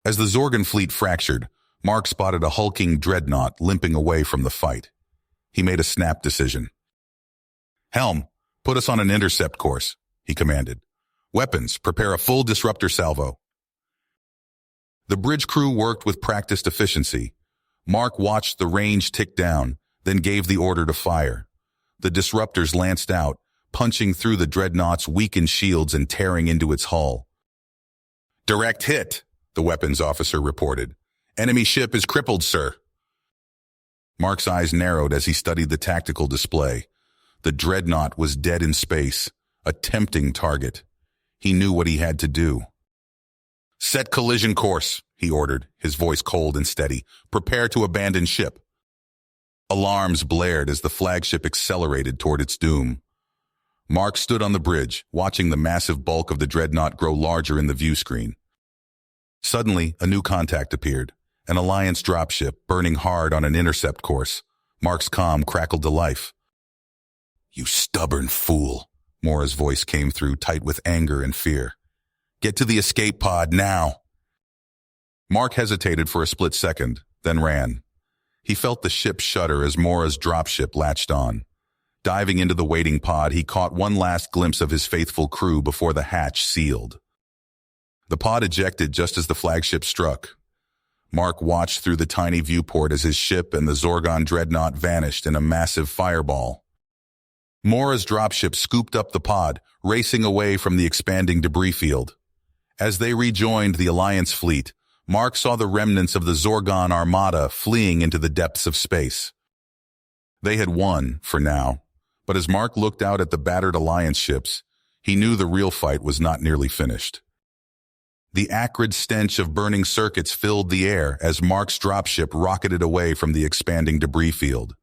As the Zorgon fleet fractured, Mark spotted a hulking dreadnought limping away from the fight. He made a snap decision. "Helm, put us on an intercept course," he commanded. "Weapons, prepare a full disruptor salvo." The bridge crew worked with practiced efficiency. Mark watched the range tick down, then gave the order to fire. The disruptors lanced out, punching through the dreadnought's weakened shields and tearing into its hull. "Direct hit," the weapons officer reported. "Enemy ship is crippled, sir." Mark's eyes narrowed as he studied the tactical display. The dreadnought was dead in space, a tempting target. He knew what he had to do. "Set collision course," he ordered, his voice cold and steady. "Prepare to abandon ship." Alarms blared as the flagship accelerated toward its doom. Mark stood on the bridge, watching the massive bulk of the dreadnought grow larger in the view screen. Suddenly, a new contact appeared, an Alliance dropship burning hard on an intercept course. Mark's comm crackled to life. "You stubborn fool," Mora's voice came through, tight with anger and fear. "Get to the escape pod now." Mark hesitated for a split second, then ran. He felt the ship shudder as Mora's dropship latched on. Diving into the waiting pod, he caught one last glimpse of his faithful crew before the hatch sealed. The pod ejected just as the flagship struck. Mark watched through the tiny viewport as his ship and the Zorgon dreadnought vanished in a massive fireball. Mora's dropship scooped up the pod, racing away from the expanding debris field. As they rejoined the Alliance fleet, Mark saw the remnants of the Zorgon armada fleeing into the depths of space. They had won, for now, but as Mark looked out at the battered Alliance ships, he knew the real fight was not nearly finished. The acrid stench of burning circuits filled the air as Mark's dropship rocketed away from the expanding debris field.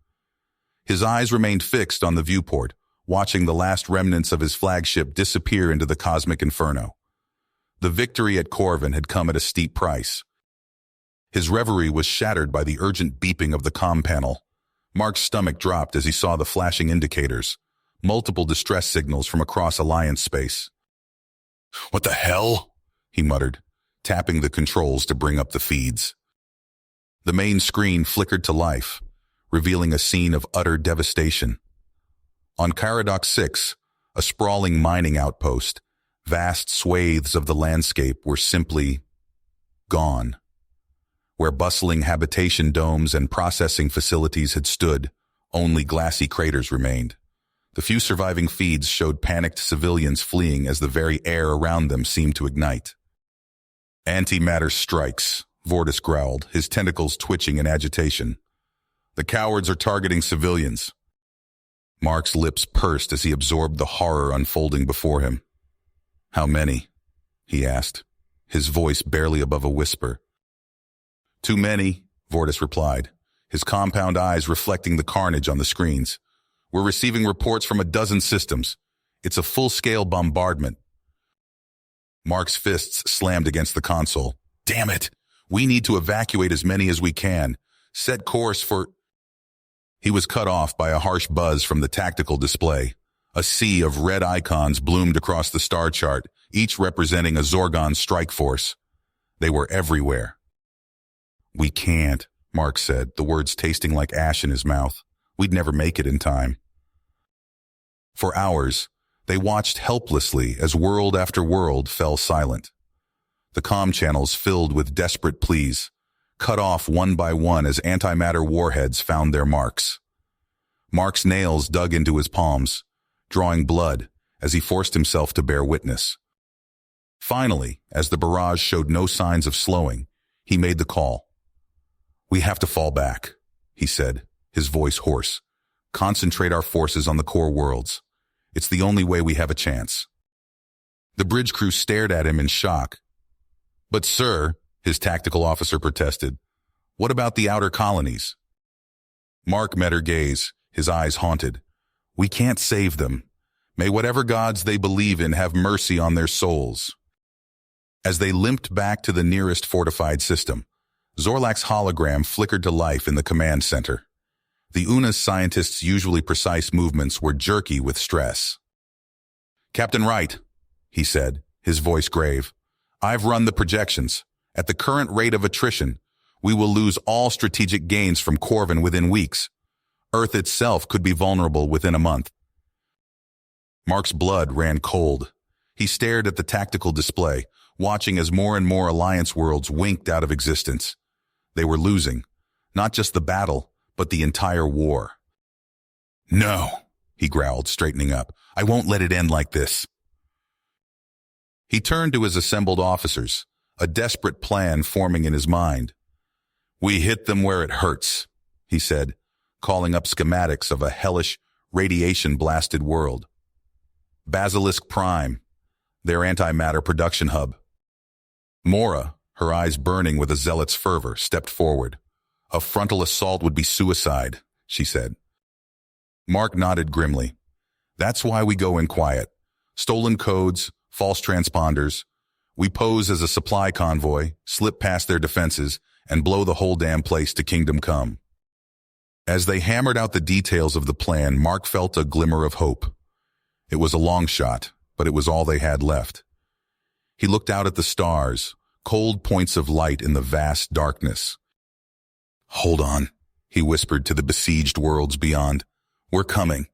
His eyes remained fixed on the viewport, watching the last remnants of his flagship disappear into the cosmic inferno. The victory at Corvin had come at a steep price. His reverie was shattered by the urgent beeping of the comm panel. Mark's stomach dropped as he saw the flashing indicators, multiple distress signals from across Alliance space. "What the hell?" he muttered, tapping the controls to bring up the feeds. The main screen flickered to life, revealing a scene of utter devastation. On Caradoc 6, a sprawling mining outpost, vast swathes of the landscape were simply gone. Where bustling habitation domes and processing facilities had stood, only glassy craters remained. The few surviving feeds showed panicked civilians fleeing as the very air around them seemed to ignite. "Antimatter strikes," Vortis growled, his tentacles twitching in agitation. "The cowards are targeting civilians." Mark's lips pursed as he absorbed the horror unfolding before him. "How many?" he asked, his voice barely above a whisper. "Too many," Vortis replied, his compound eyes reflecting the carnage on the screens. "We're receiving reports from a dozen systems. It's a full-scale bombardment." Mark's fists slammed against the console. "Damn it! We need to evacuate as many as we can. Set course for—" He was cut off by a harsh buzz from the tactical display. A sea of red icons bloomed across the star chart, each representing a Zorgon strike force. They were everywhere. "We can't," Mark said, the words tasting like ash in his mouth. "We'd never make it in time." For hours, they watched helplessly as world after world fell silent. The comm channels filled with desperate pleas, cut off one by one as antimatter warheads found their marks. Mark's nails dug into his palms, drawing blood as he forced himself to bear witness. Finally, as the barrage showed no signs of slowing, he made the call. "We have to fall back," he said, his voice hoarse. "Concentrate our forces on the core worlds. It's the only way we have a chance." The bridge crew stared at him in shock. "But sir," his tactical officer protested. What about the outer colonies? Mark met her gaze, his eyes haunted. We can't save them. May whatever gods they believe in have mercy on their souls. As they limped back to the nearest fortified system, Zorlak's hologram flickered to life in the command center. The UNA's scientists' usually precise movements were jerky with stress. Captain Wright, he said, his voice grave, I've run the projections. At the current rate of attrition, we will lose all strategic gains from Corvin within weeks. Earth itself could be vulnerable within a month. Mark's blood ran cold. He stared at the tactical display, watching as more and more Alliance worlds winked out of existence. They were losing, not just the battle, but the entire war. No, he growled, straightening up. I won't let it end like this. He turned to his assembled officers, a desperate plan forming in his mind. We hit them where it hurts, he said, calling up schematics of a hellish, radiation-blasted world. Basilisk Prime, their antimatter production hub. Mora, her eyes burning with a zealot's fervor, stepped forward. A frontal assault would be suicide, she said. Mark nodded grimly. That's why we go in quiet. Stolen codes, false transponders. We pose as a supply convoy, slip past their defenses, and blow the whole damn place to kingdom come. As they hammered out the details of the plan, Mark felt a glimmer of hope. It was a long shot, but it was all they had left. He looked out at the stars, cold points of light in the vast darkness. Hold on, he whispered to the besieged worlds beyond. We're coming.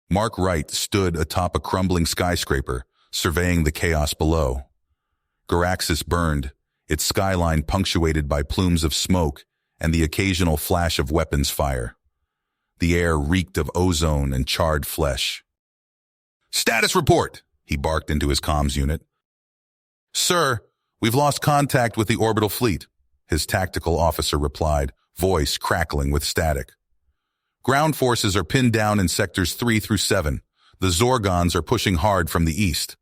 Mark Wright stood atop a crumbling skyscraper, surveying the chaos below. Garaxis burned, its skyline punctuated by plumes of smoke and the occasional flash of weapons fire. The air reeked of ozone and charred flesh. Status report, he barked into his comms unit. Sir, we've lost contact with the orbital fleet, his tactical officer replied, voice crackling with static. Ground forces are pinned down in sectors 3 through 7. The Zorgons are pushing hard from the east.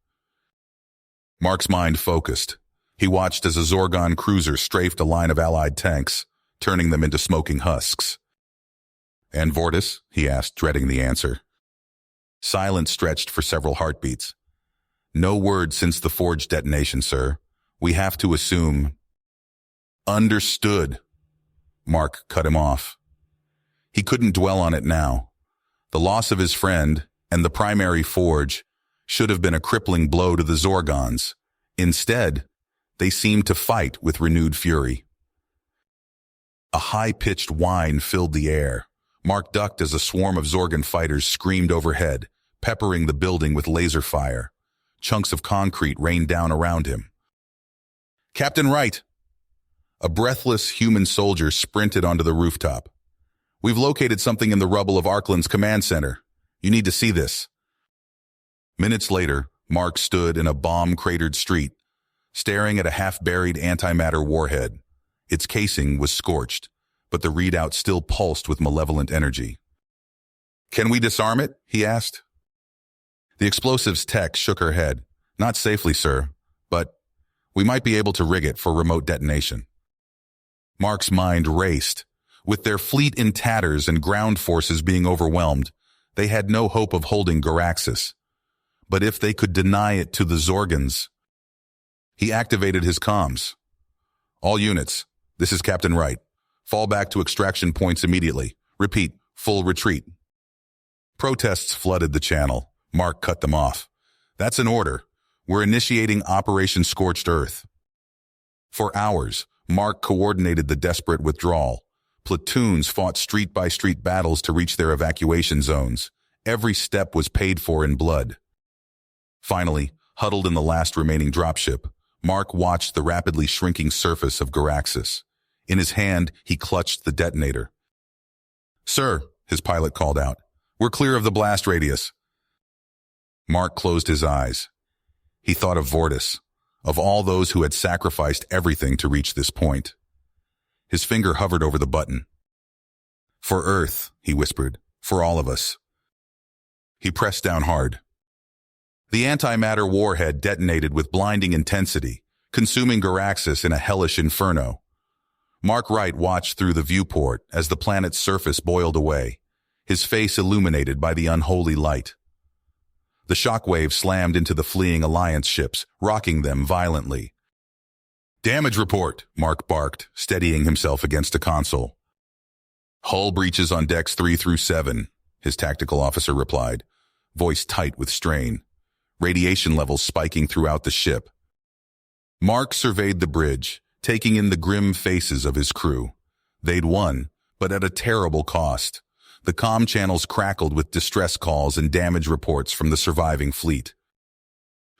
Mark's mind focused. He watched as a Zorgon cruiser strafed a line of Allied tanks, turning them into smoking husks. And Vortis? He asked, dreading the answer. Silence stretched for several heartbeats. No word since the Forge detonation, sir. We have to assume... Understood. Mark cut him off. He couldn't dwell on it now. The loss of his friend and the primary Forge should have been a crippling blow to the Zorgons. Instead, they seemed to fight with renewed fury. A high-pitched whine filled the air. Mark ducked as a swarm of Zorgon fighters screamed overhead, peppering the building with laser fire. Chunks of concrete rained down around him. Captain Wright! A breathless human soldier sprinted onto the rooftop. We've located something in the rubble of Arkland's command center. You need to see this. Minutes later, Mark stood in a bomb-cratered street, staring at a half-buried antimatter warhead. Its casing was scorched, but the readout still pulsed with malevolent energy. Can we disarm it? He asked. The explosives tech shook her head. Not safely, sir, but we might be able to rig it for remote detonation. Mark's mind raced. With their fleet in tatters and ground forces being overwhelmed, they had no hope of holding Garaxis. But if they could deny it to the Zorgons... He activated his comms. All units, this is Captain Wright. Fall back to extraction points immediately. Repeat, full retreat. Protests flooded the channel. Mark cut them off. That's an order. We're initiating Operation Scorched Earth. For hours, Mark coordinated the desperate withdrawal. Platoons fought street-by-street battles to reach their evacuation zones. Every step was paid for in blood. Finally, huddled in the last remaining dropship, Mark watched the rapidly shrinking surface of Garaxis. In his hand, he clutched the detonator. Sir, his pilot called out, we're clear of the blast radius. Mark closed his eyes. He thought of Vortis, of all those who had sacrificed everything to reach this point. His finger hovered over the button. For Earth, he whispered, for all of us. He pressed down hard. The antimatter warhead detonated with blinding intensity, consuming Garaxus in a hellish inferno. Mark Wright watched through the viewport as the planet's surface boiled away, his face illuminated by the unholy light. The shockwave slammed into the fleeing Alliance ships, rocking them violently. "Damage report," Mark barked, steadying himself against a console. "Hull breaches on decks 3 through 7, his tactical officer replied, voice tight with strain, radiation levels spiking throughout the ship. Mark surveyed the bridge, taking in the grim faces of his crew. They'd won, but at a terrible cost. The comm channels crackled with distress calls and damage reports from the surviving fleet.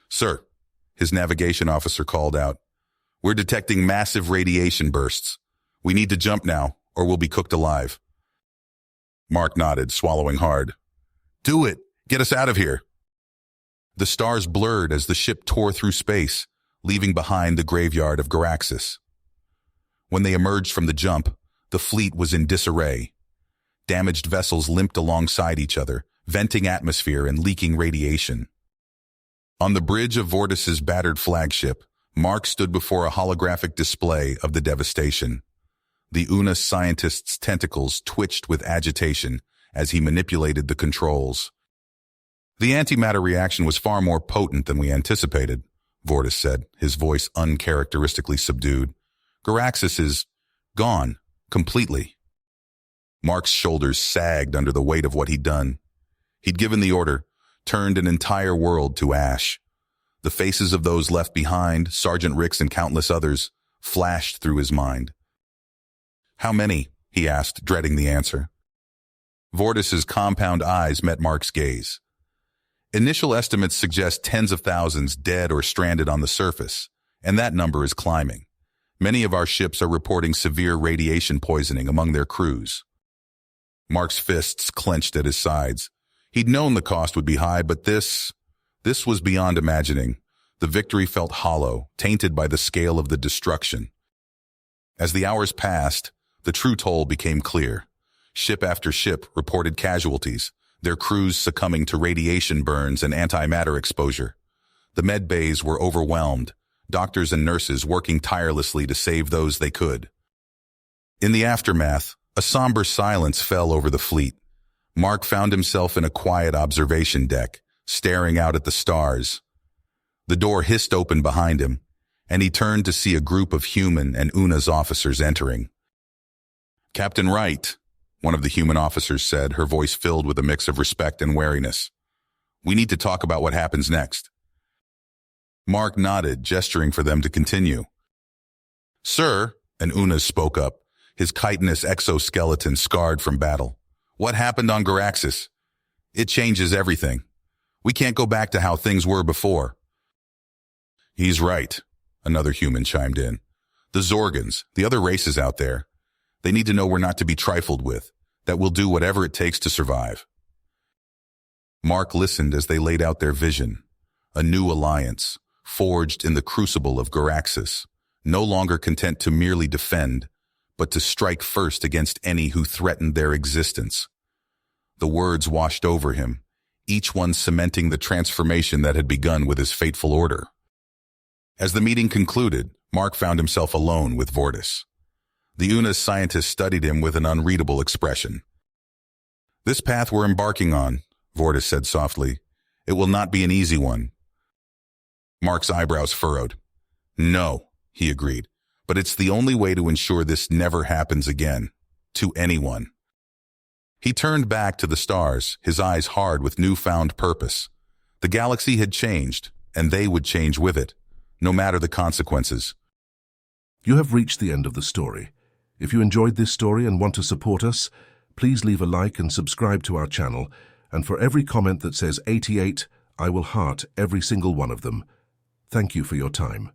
"Sir," his navigation officer called out, "we're detecting massive radiation bursts. We need to jump now, or we'll be cooked alive." Mark nodded, swallowing hard. "Do it! Get us out of here!" The stars blurred as the ship tore through space, leaving behind the graveyard of Garaxus. When they emerged from the jump, the fleet was in disarray. Damaged vessels limped alongside each other, venting atmosphere and leaking radiation. On the bridge of Vortis's battered flagship, Mark stood before a holographic display of the devastation. The Una scientist's tentacles twitched with agitation as he manipulated the controls. "The antimatter reaction was far more potent than we anticipated," Vortis said, his voice uncharacteristically subdued. "Garaxus is gone, completely." Mark's shoulders sagged under the weight of what he'd done. He'd given the order, turned an entire world to ash. The faces of those left behind, Sergeant Ricks and countless others, flashed through his mind. "How many?" he asked, dreading the answer. Vortis's compound eyes met Mark's gaze. "Initial estimates suggest tens of thousands dead or stranded on the surface, and that number is climbing. Many of our ships are reporting severe radiation poisoning among their crews." Mark's fists clenched at his sides. He'd known the cost would be high, but this was beyond imagining. The victory felt hollow, tainted by the scale of the destruction. As the hours passed, the true toll became clear. Ship after ship reported casualties, their crews succumbing to radiation burns and antimatter exposure. The med bays were overwhelmed, doctors and nurses working tirelessly to save those they could. In the aftermath, a somber silence fell over the fleet. Mark found himself in a quiet observation deck, staring out at the stars. The door hissed open behind him, and he turned to see a group of human and Una's officers entering. "Captain Wright," one of the human officers said, her voice filled with a mix of respect and wariness. "We need to talk about what happens next." Mark nodded, gesturing for them to continue. "Sir," an Una spoke up, his chitinous exoskeleton scarred from battle. "What happened on Garaxus? It changes everything. We can't go back to how things were before." "He's right," another human chimed in. "The Zorgans, the other races out there, they need to know we're not to be trifled with, that we'll do whatever it takes to survive." Mark listened as they laid out their vision, a new alliance, forged in the crucible of Garaxus, no longer content to merely defend, but to strike first against any who threatened their existence. The words washed over him, each one cementing the transformation that had begun with his fateful order. As the meeting concluded, Mark found himself alone with Vortis. The Una's scientist studied him with an unreadable expression. "This path we're embarking on," Vortis said softly, "it will not be an easy one." Mark's eyebrows furrowed. "No," he agreed, "but it's the only way to ensure this never happens again, to anyone." He turned back to the stars, his eyes hard with newfound purpose. The galaxy had changed, and they would change with it, no matter the consequences. You have reached the end of the story. If you enjoyed this story and want to support us, please leave a like and subscribe to our channel, and for every comment that says 88, I will heart every single one of them. Thank you for your time.